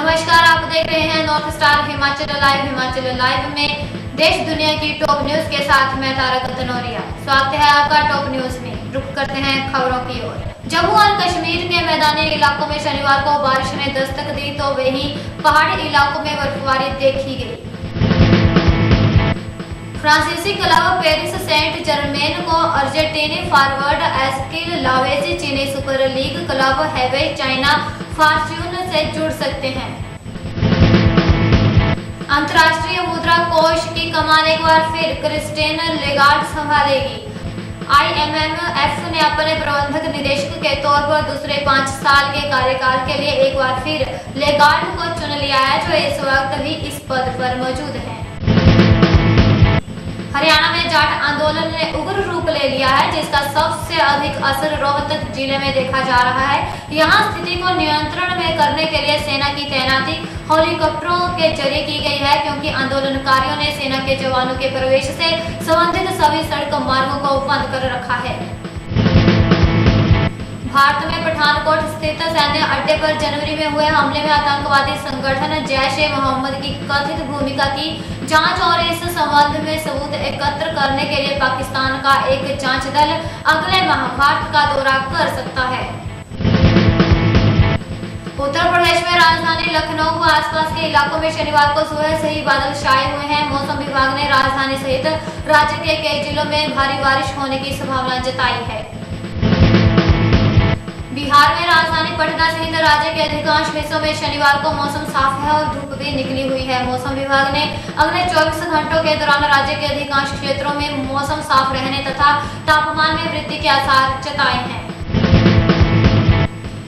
नमस्कार, आप देख रहे हैं north star Himachal live. Himachal live में देश दुनिया की टॉप न्यूज के साथ मैं तारक तनोरिया। स्वागत है आपका टॉप न्यूज में। रुक करते हैं खबरों की ओर। जम्मू और कश्मीर के मैदानी इलाकों में शनिवार को बारिश ने दस्तक दी तो वहीं पहाड़ी इलाकों में बर्फबारी देखी गई। फ्रांसीसी क्लब पेरिस सेंट जर्मेन को अर्जेंटीनी फॉरवर्ड एस्किल लावेजी चीनी सुपर लीग क्लब हेवे चाइना फॉर्च्यून से जुड़ सकते हैं। अंतर्राष्ट्रीय मुद्रा कोष की कमान एक बार फिर क्रिस्टीन लेगार्ड संभालेगी। IMF ने अपने प्रबंधक निदेशक के तौर पर दूसरे 5 साल के कार्यकाल के लिए एक बार फिर लेगार्ड को चुन लिया है, जो इस वक्त भी इस पद पर मौजूद है। हरियाणा में जाट आंदोलन ने उग्र रूप ले लिया है, जिसका सबसे अधिक असर रोहतक जिले में देखा जा रहा है। यहां स्थिति को नियंत्रण में करने के लिए सेना की तैनाती हेलीकॉप्टरों के जरिए की गई है, क्योंकि आंदोलनकारियों ने सेना के जवानों के प्रवेश से संबंधित सभी सड़क मार्गों को बंद कर रखा है। भारत में पठानकोट स्थित सैन्य अड्डे पर जनवरी में हुए हमले में आतंकवादी संगठन जैश-ए-मोहम्मद की कथित भूमिका की जांच और इस संबंध में सबूत एकत्र करने के लिए पाकिस्तान का एक जांच दल अगले माह भारत का दौरा कर सकता है। उत्तर प्रदेश में राजधानी लखनऊ व आसपास के इलाकों में शनिवार को सुबह से ही बादल छाए हुए हैं। मौसम विभाग ने राजधानी सहित राज्य के कई जिलों में भारी बारिश होने की संभावना जताई है। बिहार में राजधानी पटना सहित राज्य के अधिकांश हिस्सों में शनिवार को मौसम साफ है और धूप भी निकली हुई है। मौसम विभाग ने अगले 24 घंटों के दौरान राज्य के अधिकांश क्षेत्रों में मौसम साफ रहने तथा तापमान में वृद्धि के आसार जताए हैं।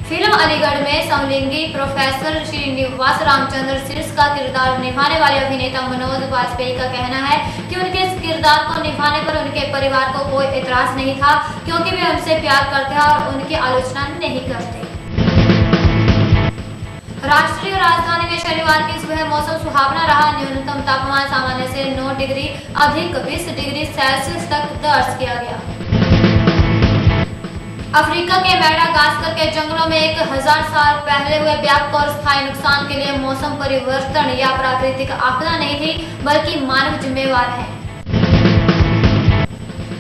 फिल्म अलीगढ़ में समलिंगी प्रोफेसर श्रीनिवास रामचंद्र सिरस का किरदार निभाने वाले अभिनेता मनोज वाजपेयी का कहना है कि उनके इस किरदार को निभाने पर उनके परिवार को कोई एतराज नहीं था, क्योंकि वे उनसे प्यार करते हैं और उनकी आलोचना नहीं करते। राष्ट्रीय राजधानी में शनिवार की सुबह मौसम सुहावना रहा। न्यूनतम तापमान सामान्य से 9 डिग्री अधिक 20 डिग्री सेल्सियस तक दर्ज किया गया। अफ्रीका के मेडागास्कर के जंगलों में 1000 साल पहले हुए व्यापक और स्थायी नुकसान के लिए मौसम परिवर्तन या प्राकृतिक आपदा नहीं थी, बल्कि मानव जिम्मेवार है।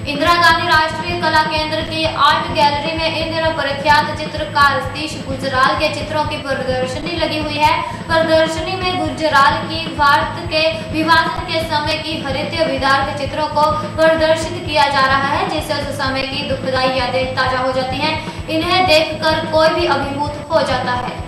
इंदिरा गांधी राष्ट्रीय कला केंद्र की आर्ट गैलरी में इन दिनों प्रख्यात चित्रकार सतीश गुजराल के चित्रों की प्रदर्शनी लगी हुई है। प्रदर्शनी में गुजराल की भारत के विभाजन के समय की हरित विदार के चित्रों को प्रदर्शित किया जा रहा है, जिससे उस समय की दुखदायी यादें ताजा हो जाती हैं। इन्हें देखकर कोई भी अभिभूत हो जाता है।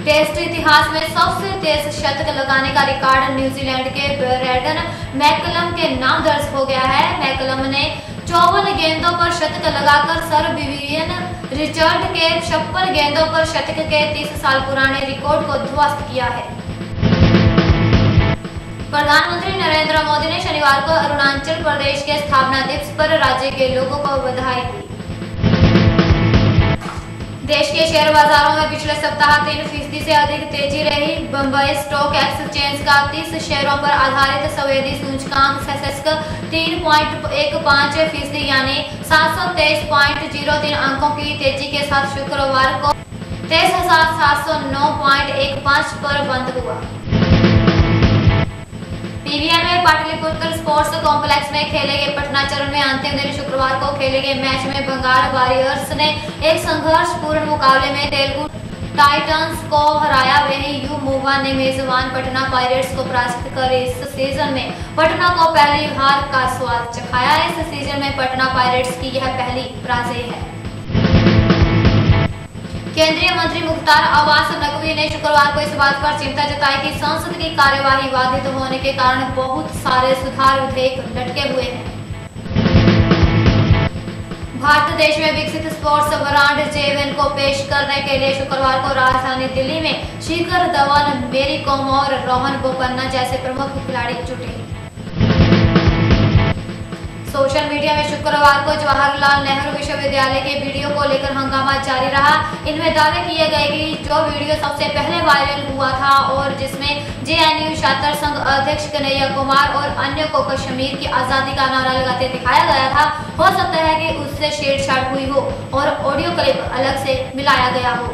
टेस्ट इतिहास में सबसे तेज शतक लगाने का रिकॉर्ड न्यूजीलैंड के ब्रेंडन मैकलम के नाम दर्ज हो गया है। मैकलम ने 54 गेंदों पर शतक लगाकर सर विवियन रिचर्ड के 56 गेंदों पर शतक के 30 साल पुराने रिकॉर्ड को ध्वस्त किया है। प्रधानमंत्री नरेंद्र मोदी ने शनिवार को अरुणाचल प्रदेश के स्थापना दिवस पर राज्य के लोगों को बधाई दी। देश के शेयर बाजारों में पिछले सप्ताह 3% से अधिक तेजी रही। बंबई स्टॉक एक्सचेंज का 30 शेयरों पर आधारित संवेदी सूचकांक सेंसेक्स 3.15% यानी 723.03 अंकों की तेजी के साथ शुक्रवार को 23,709.15 पर बंद हुआ। PVR में पाटलिपुत्र स्पोर्ट्स कॉम्प्लेक्स में खेले गए पटना चरण में अंतिम दिन शुक्रवार को खेले गए मैच में बंगाल वॉरियर्स ने एक संघर्षपूर्ण मुकाबले में तेलुगु टाइटंस को हराया। वहीं यू मूवा ने मेजबान पटना पायरेट्स को पराजित कर इस सीजन में पटना को पहली हार का स्वाद चखाया। इस सीजन में पटना पायरेट्स की यह पहली पराजय है। केंद्रीय मंत्री मुख्तार अब्बास नकवी ने शुक्रवार को इस बात पर चिंता जताई कि संसद की कार्यवाही बाधित होने के कारण बहुत सारे सुधार विधेयक लटके हुए हैं। भारत देश में विकसित स्पोर्ट्स ब्रांड जेवन को पेश करने के लिए शुक्रवार को राजधानी दिल्ली में शिखर धवन, मेरी कॉम और रोहन बोपन्ना जैसे प्रमुख खिलाड़ी जुटे। सोशल मीडिया में शुक्रवार को जवाहरलाल नेहरू विश्वविद्यालय के वीडियो को लेकर हंगामा जारी रहा। इनमें दावे किए गए कि जो वीडियो सबसे पहले वायरल हुआ था और जिसमें JNU छात्र संघ अध्यक्ष कन्हैया कुमार और अन्य को कश्मीर की आजादी का नारा लगाते दिखाया गया था, हो सकता है कि उससे छेड़छाड़ हुई हो और ऑडियो क्लिप अलग से मिलाया गया हो।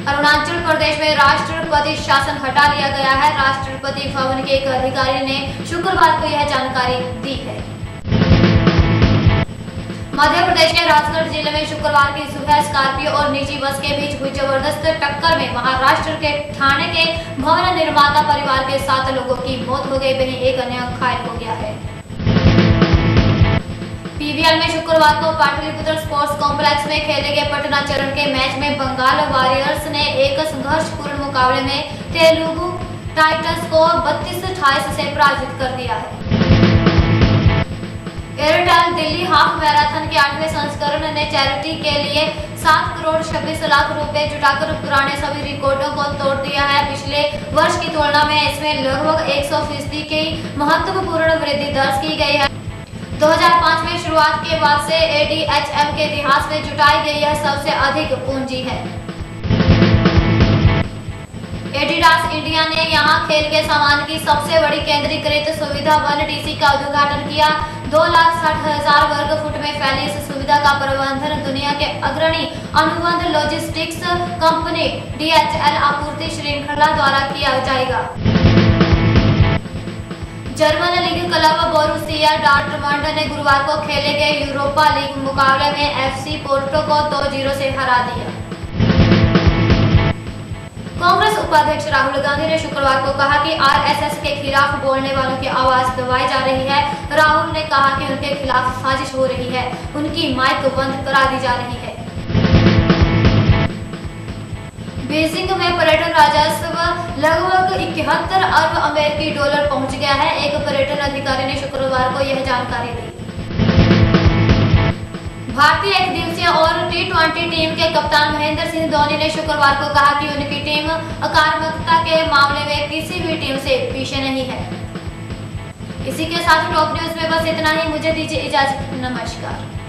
अरुणाचल प्रदेश में राष्ट्रपति शासन हटा लिया गया है। राष्ट्रपति भवन के एक अधिकारी ने शुक्रवार को यह जानकारी दी है। मध्य प्रदेश के राजगढ़ जिले में शुक्रवार की सुबह स्कॉर्पियो और निजी बस के बीच हुई जबरदस्त टक्कर में महाराष्ट्र के ठाणे के भवन निर्माता परिवार के 7 लोगों की मौत हो गई, वहीं एक अन्य घायल हो गया है। पीवीएल में शुक्रवार को पाटलिपुत्र स्पोर्ट्स कॉम्प्लेक्स में खेले गए पटना चरण के मैच में बंगाल वॉरियर्स ने एक संघर्षपूर्ण मुकाबले में तेलुगु टाइटंस को 32-28 से पराजित कर दिया है। एयरटेल दिल्ली हाफ मैराथन के 8वें संस्करण ने चैरिटी के लिए 7 करोड़ 26 लाख रुपए जुटाकर पुराने सभी रिकॉर्डों को तोड़ दिया है। पिछले वर्ष की तुलना में इसमें लगभग 100% की महत्वपूर्ण वृद्धि दर्ज की गई है। 2005 में शुरुआत के बाद से एडीएचएम के इतिहास में जुटाई गई यह सबसे अधिक पूंजी है। एडिडास इंडिया ने यहां खेल के सामान की सबसे बड़ी केंद्रीकृत सुविधा 1DC का उद्घाटन किया। 2,60,000 वर्ग फुट में फैली इस सुविधा का प्रबंधन दुनिया के अग्रणी अनुबंध लॉजिस्टिक्स कंपनी DHL आपूर्ति श्रृंखला द्वारा किया जाएगा। German league club Borussia Dortmund ने गुरुवार को खेले गए यूरोपा लीग मुकाबले में FC पोर्टो को 2-0 से हरा दिया। कांग्रेस उपाध्यक्ष राहुल गांधी ने शुक्रवार को कहा कि RSS के खिलाफ बोलने वालों की आवाज दबाई जा रही है। राहुल ने कहा कि उनके खिलाफ साजिश हो रही है, उनकी माइक बंद करा दी जा रही है। बीजिंग में पर्यटन राजस्व लगभग 71 अरब अमेरिकी डॉलर पहुंच गया है। एक पर्यटन अधिकारी ने शुक्रवार को यह जानकारी दी। भारतीय एकदिवसीय और T20 टीम के कप्तान महेंद्र सिंह धोनी ने शुक्रवार को कहा कि उनकी टीम आक्रामकता के मामले में किसी भी टीम से पीछे नहीं है। इसी के साथ टॉप न्यूज में बस इतना ही। मुझे दीजिए इजाजत। नमस्कार।